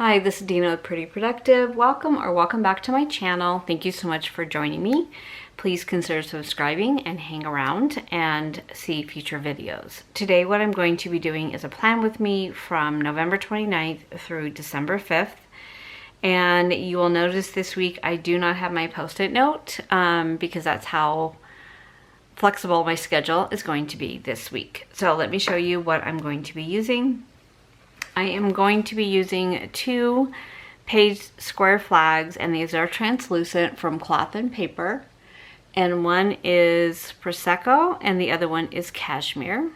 Hi, this is Dina with Pretty Productive. Welcome back to my channel. Thank you so much for joining me. Please consider subscribing and hang around and see future videos. Today what I'm going to be doing is a plan with me from November 29th through December 5th. And you will notice this week I do not have my post-it note because that's how flexible my schedule is going to be this week. So let me show you what I'm going to be using. I am going to be using 2 page square flags, and these are translucent from Cloth and Paper. And one is Prosecco and the other one is Cashmere.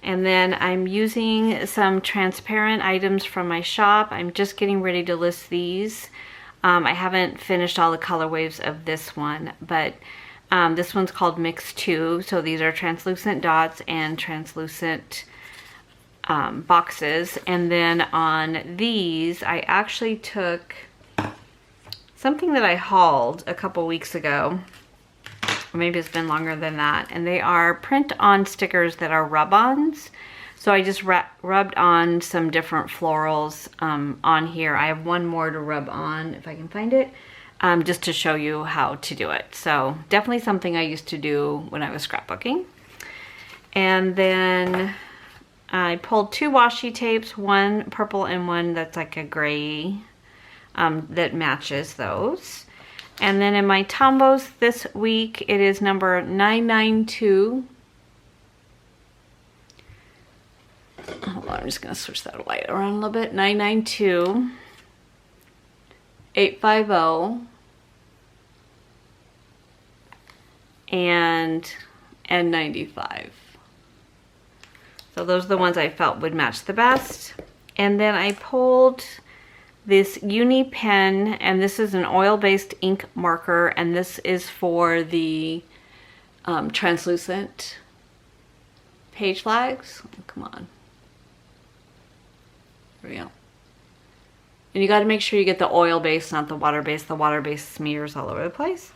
And then I'm using some transparent items from my shop. I'm just getting ready to list these. I haven't finished all the color waves of this one, but this one's called Mix 2. So these are translucent dots and translucent boxes. And then on these I actually took something that I hauled a couple weeks ago, or maybe it's been longer than that, and they are print-on stickers that are rub-ons. So I just rubbed on some different florals on here. I have one more to rub on if I can find it, just to show you how to do it. So definitely something I used to do when I was scrapbooking. And then I pulled 2 washi tapes, one purple and one that's like a gray that matches those. And then in my Tombows this week, it is number 992. Hold on, I'm just going to switch that light around a little bit. 992, 850, and N95. So those are the ones I felt would match the best. And then I pulled this Uni pen, and this is an oil-based ink marker, and this is for the translucent page flags. Oh, come on. There we go. And you got to make sure you get the oil-based, not the water-based. The water-based smears all over the place.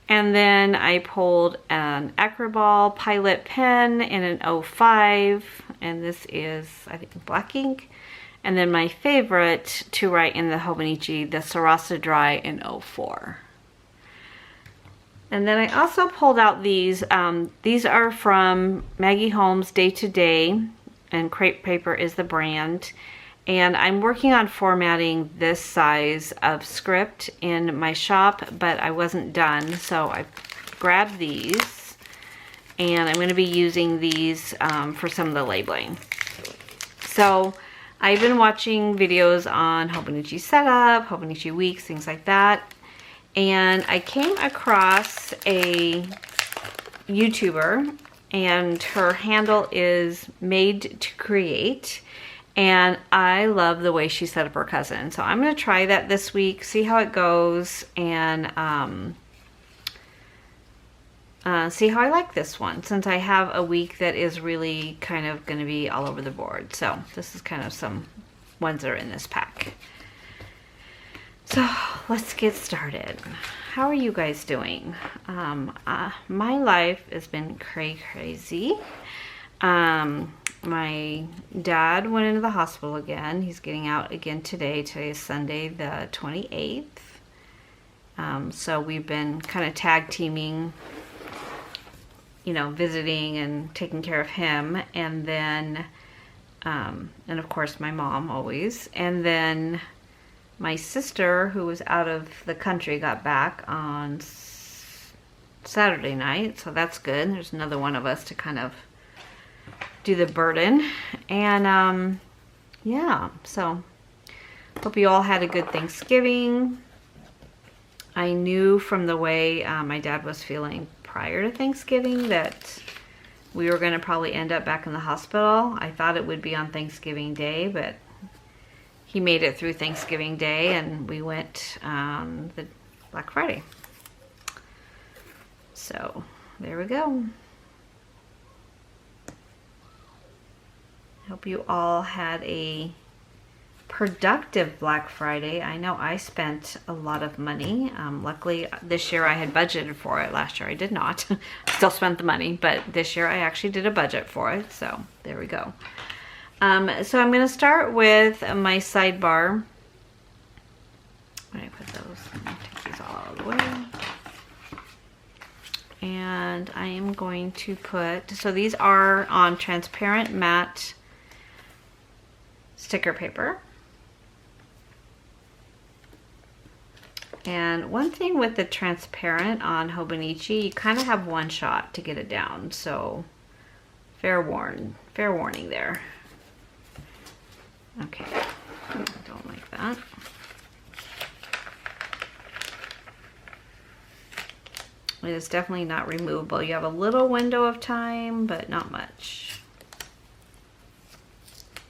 And then I pulled an Acroball Pilot pen in an 05, and this is, I think, black ink. And then my favorite to write in the Hobonichi, the Sarasa Dry in 04. And then I also pulled out these. These are from Maggie Holmes Day to Day, and Crepe Paper is the brand. And I'm working on formatting this size of script in my shop, but I wasn't done. So I grabbed these, and I'm going to be using these for some of the labeling. So I've been watching videos on Hobonichi setup, Hobonichi weeks, things like that. And I came across a YouTuber, and her handle is Made to Create. And I love the way she set up her cousin. So I'm going to try that this week, see how it goes, and see how I like this one, since I have a week that is really kind of going to be all over the board. So this is kind of some ones that are in this pack. So let's get started. How are you guys doing? My life has been crazy. My dad went into the hospital again. He's getting out again today. Today is Sunday the 28th. So we've been kind of tag teaming, you know, visiting and taking care of him. And then, and of course my mom always. And then my sister, who was out of the country, got back on Saturday night. So that's good. There's another one of us to kind of do the burden. And yeah, so hope you all had a good Thanksgiving. I knew from the way my dad was feeling prior to Thanksgiving that we were going to probably end up back in the hospital. I thought it would be on Thanksgiving Day, but he made it through Thanksgiving Day, and we went the Black Friday. So there we go. Hope you all had a productive Black Friday. I know I spent a lot of money. Luckily this year I had budgeted for it. Last year I did not. Still spent the money, but this year I actually did a budget for it. So there we go. So I'm going to start with my sidebar. Where did I put those? I'm going to take these all out of the way. And I am going to put, so these are on transparent matte sticker paper. And one thing with the transparent on Hobonichi, you kind of have one shot to get it down. So fair warning there. Okay, I don't like that. It is definitely not removable. You have a little window of time, but not much.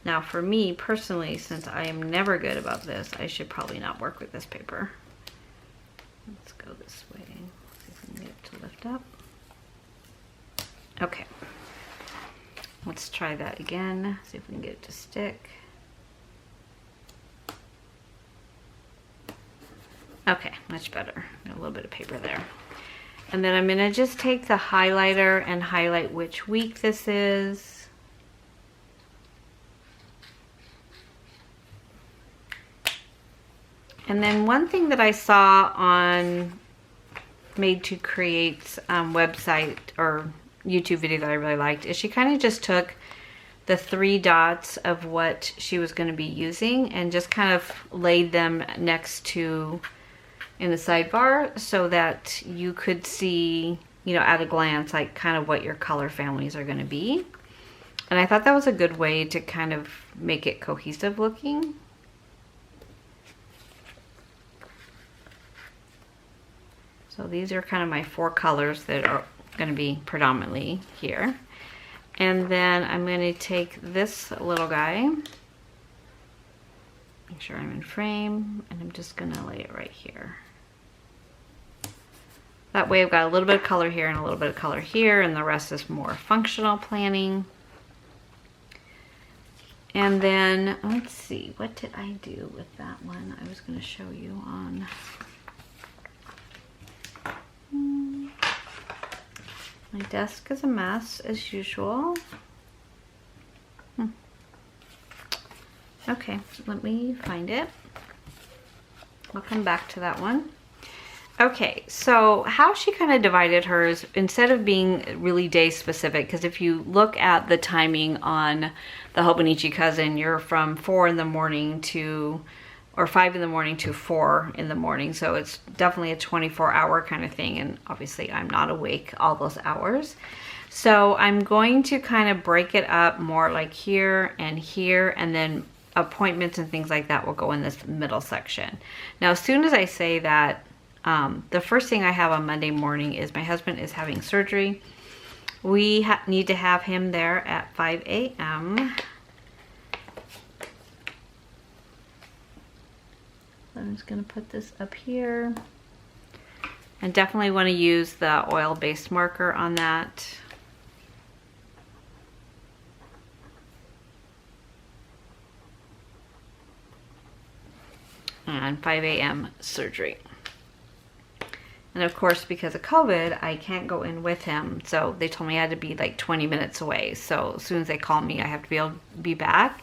Now for me personally, since I am never good about this, I should probably not work with this paper. Let's go this way. See if we can get it to lift up. Okay. Let's try that again. See if we can get it to stick. Okay, much better. Got a little bit of paper there. And then I'm going to just take the highlighter and highlight which week this is. And then one thing that I saw on Made to Create's website or YouTube video that I really liked is she kind of just took the 3 dots of what she was going to be using and just kind of laid them next to in the sidebar so that you could see, you know, at a glance, like kind of what your color families are going to be. And I thought that was a good way to kind of make it cohesive looking. So these are kind of my 4 colors that are going to be predominantly here. And then I'm going to take this little guy, make sure I'm in frame, and I'm just going to lay it right here. That way I've got a little bit of color here and a little bit of color here, and the rest is more functional planning. And then, let's see, what did I do with that one? I was going to show you on... My desk is a mess, as usual. Okay, let me find it. I'll come back to that one. Okay, so how she kind of divided hers, instead of being really day specific, because if you look at the timing on the Hobonichi Cousin, you're from 4 in the morning to, or 5 in the morning to 4 in the morning. So it's definitely a 24-hour kind of thing. And obviously I'm not awake all those hours. So I'm going to kind of break it up more like here, and then appointments and things like that will go in this middle section. Now, as soon as I say that, the first thing I have on Monday morning is my husband is having surgery. We need to have him there at 5 a.m. I'm just going to put this up here. And definitely want to use the oil-based marker on that. And 5 a.m. surgery. And of course, because of COVID, I can't go in with him. So they told me I had to be like 20 minutes away. So as soon as they call me, I have to be able to be back.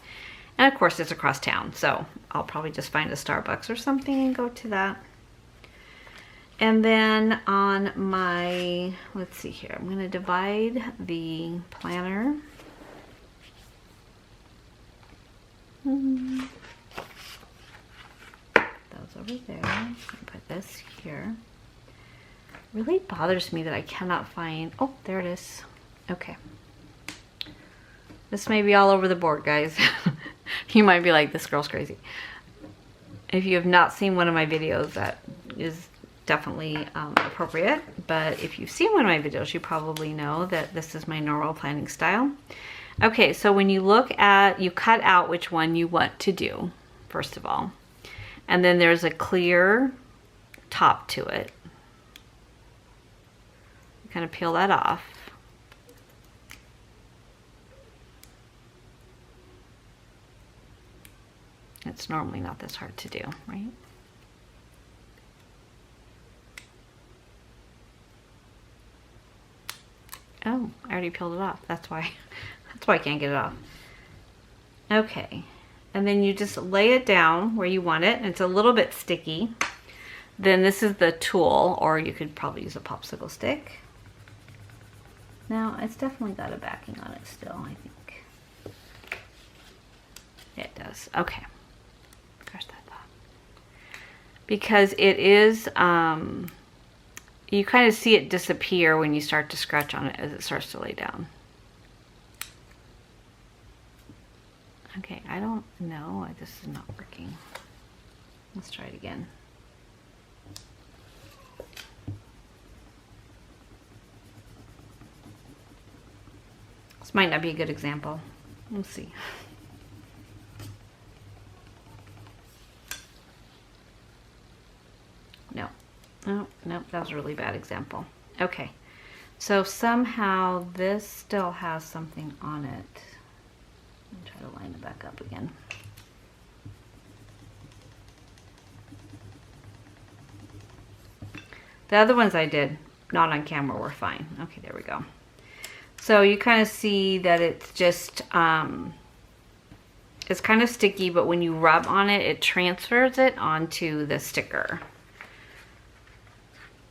And of course, it's across town. So I'll probably just find a Starbucks or something and go to that. And then on my, let's see here, I'm going to divide the planner. Those over there. I'm going to put this here. Really bothers me that I cannot find, oh, there it is. Okay. This may be all over the board, guys. You might be like, this girl's crazy. If you have not seen one of my videos, that is definitely appropriate. But if you've seen one of my videos, you probably know that this is my normal planning style. Okay, so when you look at, you cut out which one you want to do, first of all. And then there's a clear top to it. You kind of peel that off. It's normally not this hard to do, right? Oh, I already peeled it off. That's why I can't get it off. Okay, and then you just lay it down where you want it, and it's a little bit sticky. Then this is the tool, or you could probably use a popsicle stick. Now, it's definitely got a backing on it still, I think. Yeah, it does. Okay. Gosh, that thought. Because it is, you kind of see it disappear when you start to scratch on it as it starts to lay down. Okay, I don't know. This is not working. Let's try it again. This might not be a good example. We'll see. No. Oh, no, that was a really bad example. Okay, so somehow this still has something on it. Let me try to line it back up again. The other ones I did, not on camera, were fine. Okay, there we go. So you kind of see that it's just, it's kind of sticky, but when you rub on it, it transfers it onto the sticker.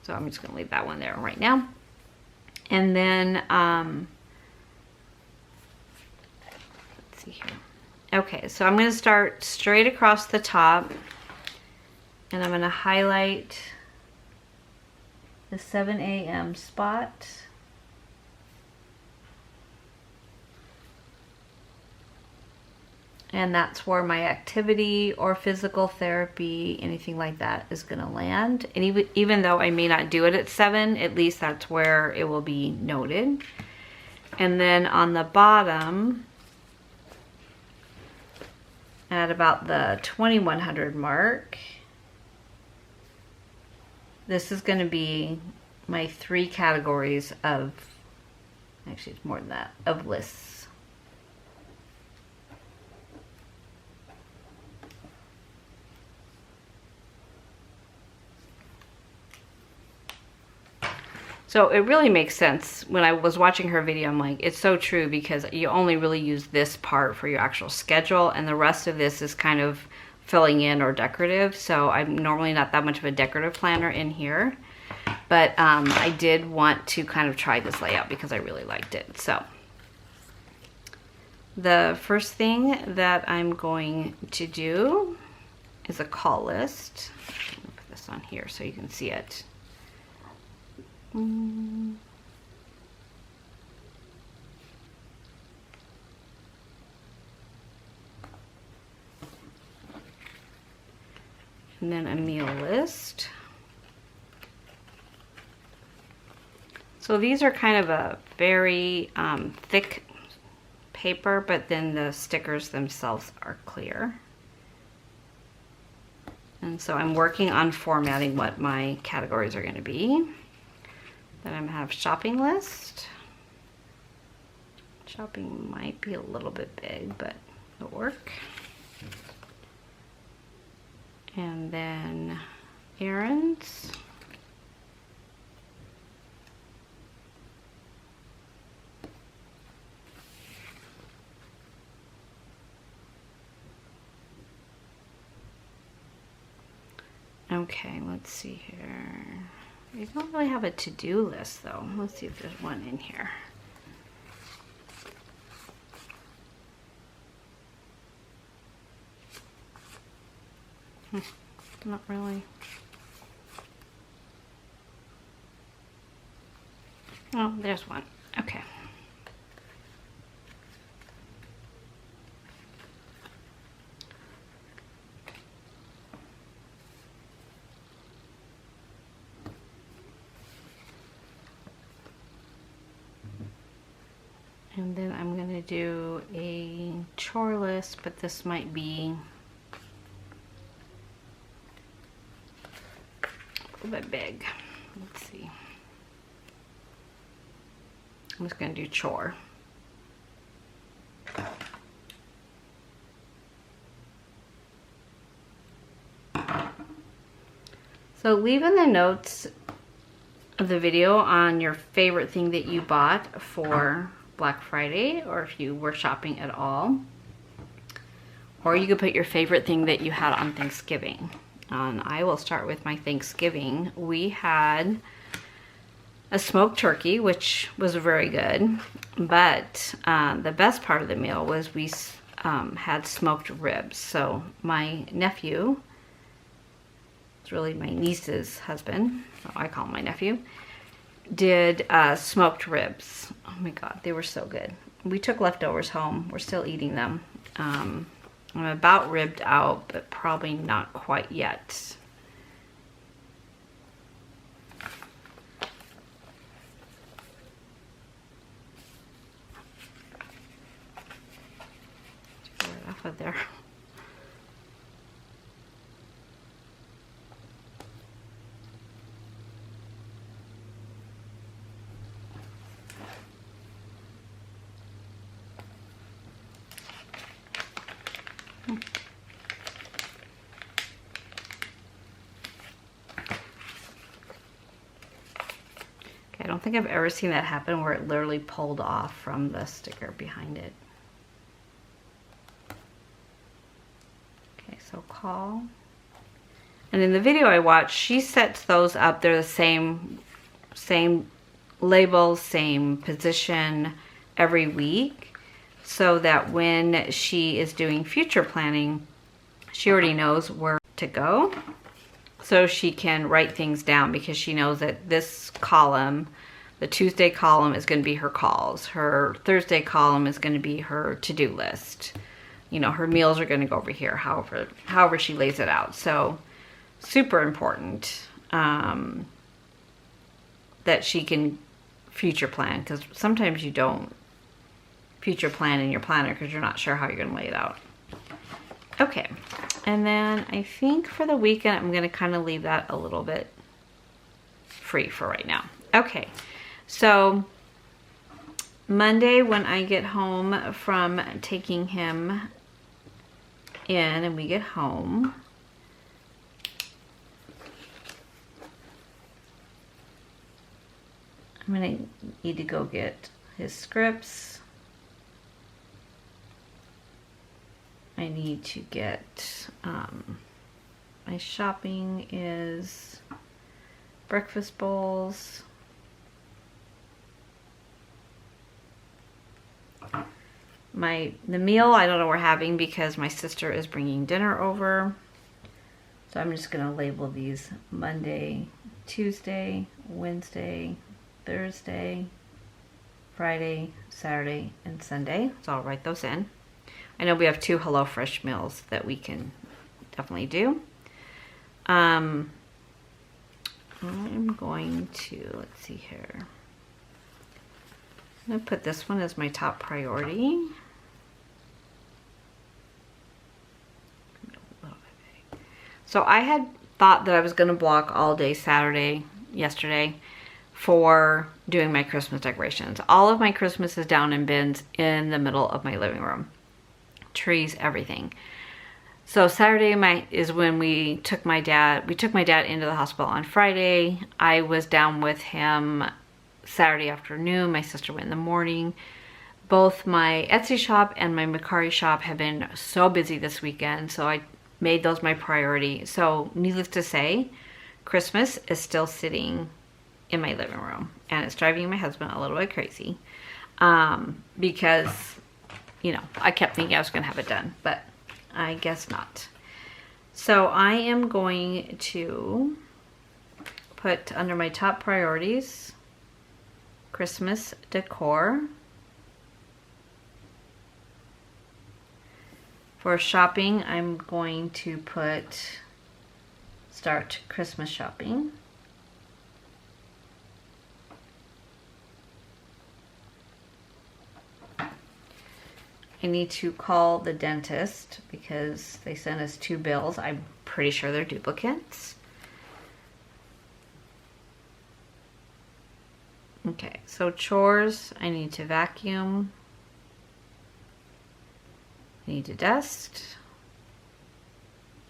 So I'm just gonna leave that one there right now. And then, let's see here. Okay, so I'm gonna start straight across the top, and I'm gonna highlight the 7 a.m. spot. And that's where my activity or physical therapy, anything like that, is gonna land. And even though I may not do it at 7, at least that's where it will be noted. And then on the bottom, at about the 2100 mark, this is gonna be my 3 categories of, actually it's more than that, of lists. So it really makes sense. When I was watching her video, I'm like, it's so true, because you only really use this part for your actual schedule, and the rest of this is kind of filling in or decorative. So I'm normally not that much of a decorative planner in here, but I did want to kind of try this layout because I really liked it. So the first thing that I'm going to do is a call list. I'm gonna put this on here so you can see it. And then a meal list. So these are kind of a very thick paper, but then the stickers themselves are clear. And so I'm working on formatting what my categories are going to be. Then I'm going to have shopping list. Shopping might be a little bit big, but it'll work. And then errands. Okay, let's see here. We don't really have a to-do list though. Let's see if there's one in here. Not really. Oh, there's one. Okay. And then I'm going to do a chore list, but this might be a little bit big. Let's see. I'm just going to do chore. So leave in the notes of the video on your favorite thing that you bought for Black Friday, or if you were shopping at all. Or you could put your favorite thing that you had on Thanksgiving. And I will start with my Thanksgiving. We had a smoked turkey, which was very good. But the best part of the meal was we had smoked ribs. So my nephew, it's really my niece's husband, so I call him my nephew, did smoked ribs. Oh my God, they were so good. We took leftovers home. We're still eating them. I'm about ribbed out, but probably not quite yet. Get it off of there. I don't think I've ever seen that happen where it literally pulled off from the sticker behind it. Okay, so call. And in the video I watched, she sets those up. They're the same labels, same position every week, so that when she is doing future planning, she already knows where to go. So she can write things down, because she knows that this column, the Tuesday column, is going to be her calls. Her Thursday column is going to be her to-do list. You know, her meals are going to go over here, however she lays it out. So super important that she can future plan, because sometimes you don't future plan in your planner because you're not sure how you're going to lay it out. Okay, and then I think for the weekend, I'm gonna kind of leave that a little bit free for right now. Okay, so Monday when I get home from taking him in and we get home, I'm gonna need to go get his scripts. I need to get, my shopping is breakfast bowls, the meal I don't know we're having because my sister is bringing dinner over. So I'm just gonna label these Monday, Tuesday, Wednesday, Thursday, Friday, Saturday, and Sunday. So I'll write those in. I know we have 2 HelloFresh meals that we can definitely do. I'm going to, let's see here. I'm gonna put this one as my top priority. So I had thought that I was gonna block all day Saturday, yesterday, for doing my Christmas decorations. All of my Christmas is down in bins in the middle of my living room. Trees, everything. So Saturday is when we took my dad into the hospital on Friday. I was down with him Saturday afternoon. My sister went in the morning. Both my Etsy shop and my Mercari shop have been so busy this weekend, so I made those my priority. So needless to say, Christmas is still sitting in my living room, and it's driving my husband a little bit crazy because, you know, I kept thinking I was going to have it done, but I guess not. So I am going to put under my top priorities, Christmas decor. For shopping, I'm going to start Christmas shopping. I need to call the dentist because they sent us 2 bills. I'm pretty sure they're duplicates. Okay, so chores, I need to vacuum. I need to dust.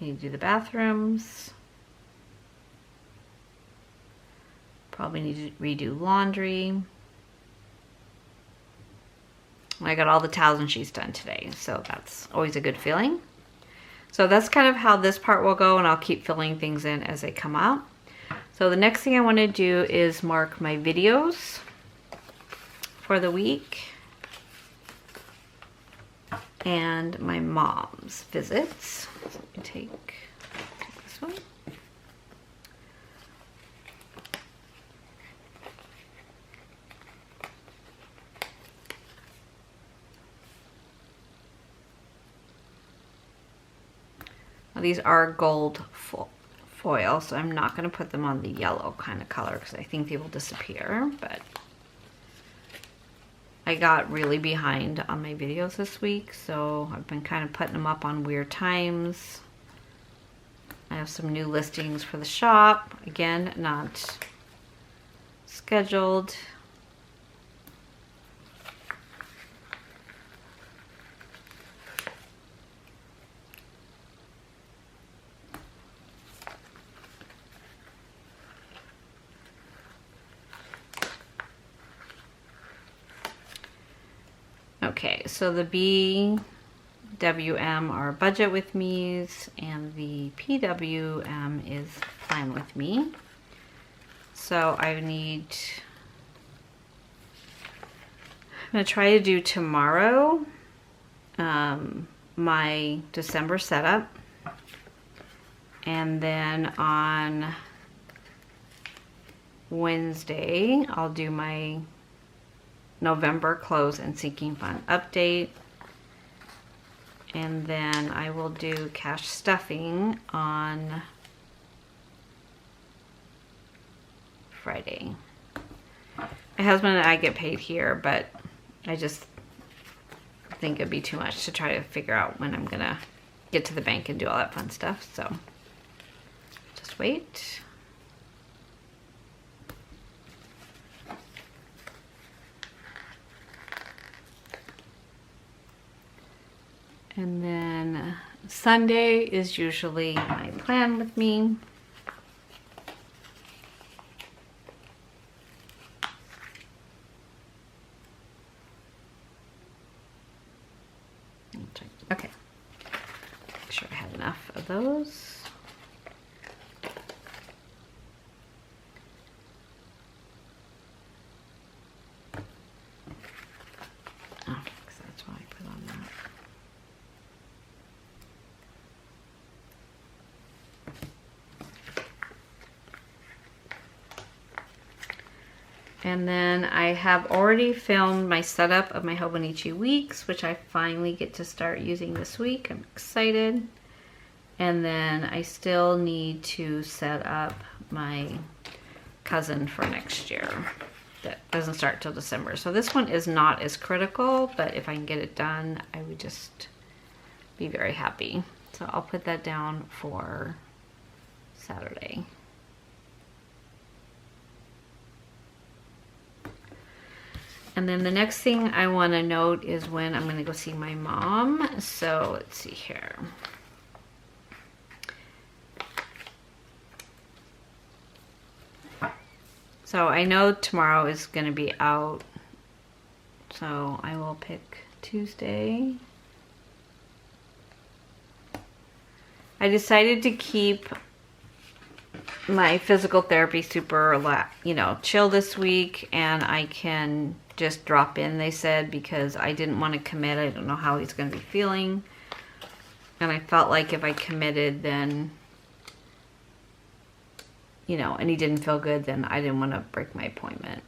I need to do the bathrooms. Probably need to redo laundry. I got all the towels and sheets done today, so that's always a good feeling. So that's kind of how this part will go, and I'll keep filling things in as they come out. So the next thing I want to do is mark my videos for the week and my mom's visits. So let me take this one. Now these are gold foil, so I'm not going to put them on the yellow kind of color because I think they will disappear, but I got really behind on my videos this week, so I've been kind of putting them up on weird times. I have some new listings for the shop, again, not scheduled. Okay, so the BWM are budget with me's and the PWM is plan with me. So I'm going to try to do tomorrow my December setup, and then on Wednesday I'll do my November close and sinking fund update, and then I will do cash stuffing on Friday. My husband and I get paid here, but I just think it'd be too much to try to figure out when I'm gonna get to the bank and do all that fun stuff, so just wait. And then Sunday is usually my plan with me. Okay, make sure I have enough of those. Oh, because that's why I put on that. And then I have already filmed my setup of my Hobonichi weeks, which I finally get to start using this week. I'm excited. And then I still need to set up my cousin for next year. That doesn't start till December. So this one is not as critical, but if I can get it done, I would just be very happy. So I'll put that down for Saturday. And then the next thing I want to note is when I'm going to go see my mom. So let's see here. So I know tomorrow is going to be out. So I will pick Tuesday. I decided to keep my physical therapy super, chill this week, and I can just drop in, they said, because I didn't want to commit. I don't know how he's going to be feeling. And I felt like if I committed, then, and he didn't feel good, then I didn't want to break my appointment.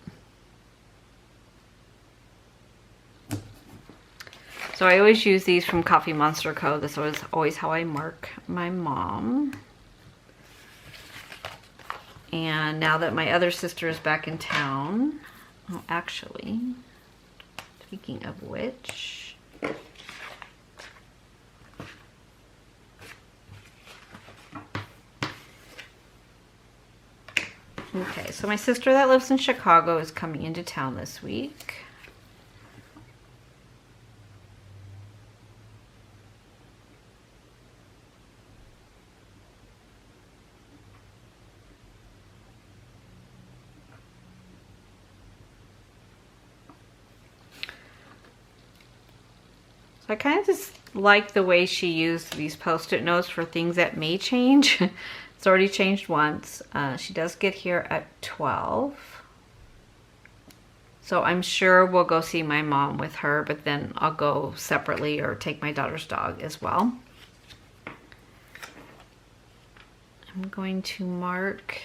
So I always use these from Coffee Monster Co. This was always how I mark my mom. And now that my other sister is back in town, oh, actually, speaking of which, okay, so my sister that lives in Chicago is coming into town this week. I kind of just like the way she used these Post-it notes for things that may change. It's already changed once. She does get here at 12. So I'm sure we'll go see my mom with her, but then I'll go separately or take my daughter's dog as well. I'm going to mark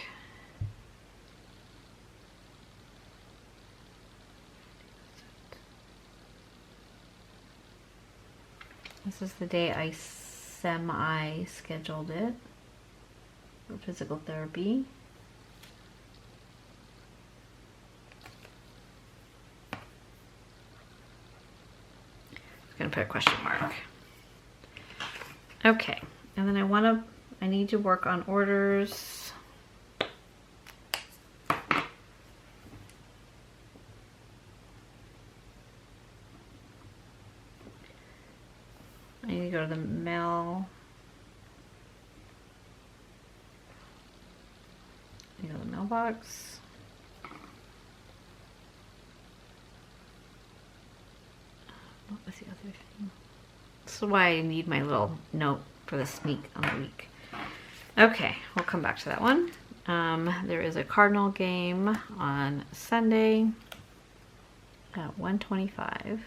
this is the day I semi-scheduled it for physical therapy. I'm gonna put a question mark. Okay, and then I need to work on orders. I need to go to the mail. I need to go to the mailbox. What was the other thing? This is why I need my little note for the sneak on the week. Okay, we'll come back to that one. There is a Cardinal game on Sunday at 1:25.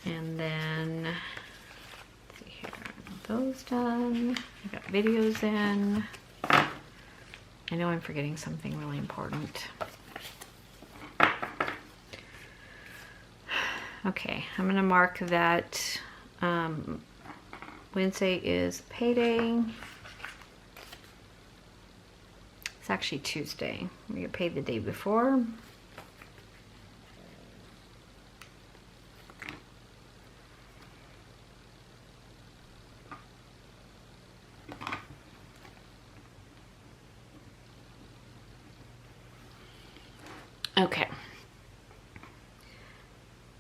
And then, let's see here, those done. I got videos in. I know I'm forgetting something really important. Okay, I'm gonna mark that Wednesday is payday. It's actually Tuesday. We get paid the day before. Okay.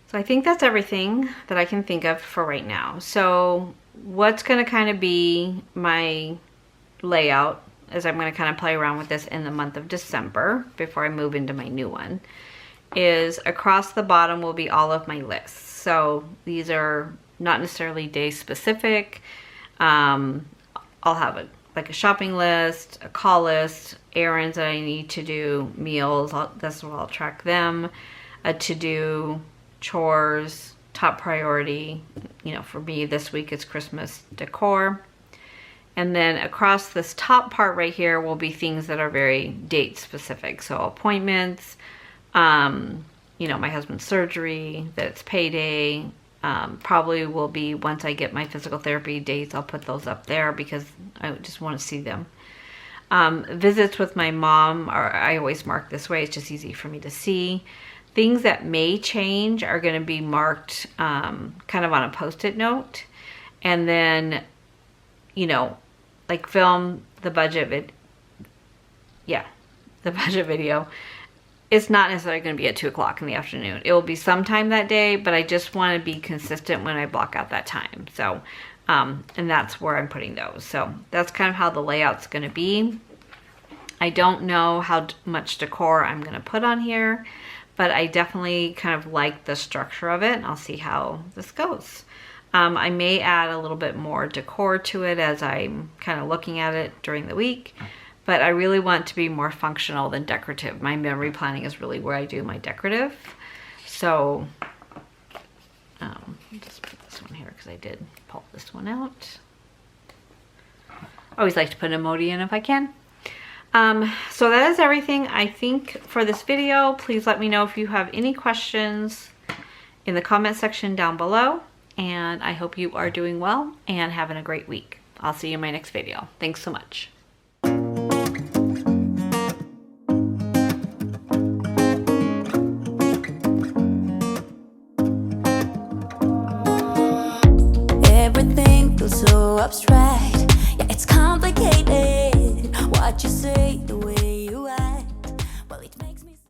So I think that's everything that I can think of for right now. So what's going to kind of be my layout as I'm going to kind of play around with this in the month of December before I move into my new one is across the bottom will be all of my lists. So these are not necessarily day specific. I'll have like a shopping list, a call list, errands that I need to do, meals, that's where I'll track them, a to-do, chores, top priority. You know, for me this week it's Christmas decor. And then across this top part right here will be things that are very date specific. So appointments, you know, my husband's surgery, that it's payday. Probably will be once I get my physical therapy dates, I'll put those up there because I just want to see them. Visits with my mom, I always mark this way. It's just easy for me to see. Things that may change are going to be marked kind of on a Post-it note. And then, you know, like film the budget the budget video. It's not necessarily going to be at 2 o'clock in the afternoon. It will be sometime that day, but I just want to be consistent when I block out that time. So, and that's where I'm putting those. So that's kind of how the layout's going to be. I don't know how much decor I'm going to put on here, but I definitely kind of like the structure of it, and I'll see how this goes. I may add a little bit more decor to it as I'm kind of looking at it during the week. But I really want to be more functional than decorative. My memory planning is really where I do my decorative. So, I'll just put this one here because I did pull this one out. I always like to put an emoji in if I can. So that is everything I think for this video. Please let me know if you have any questions in the comment section down below. And I hope you are doing well and having a great week. I'll see you in my next video. Thanks so much. So abstract, yeah, it's complicated. What you say, the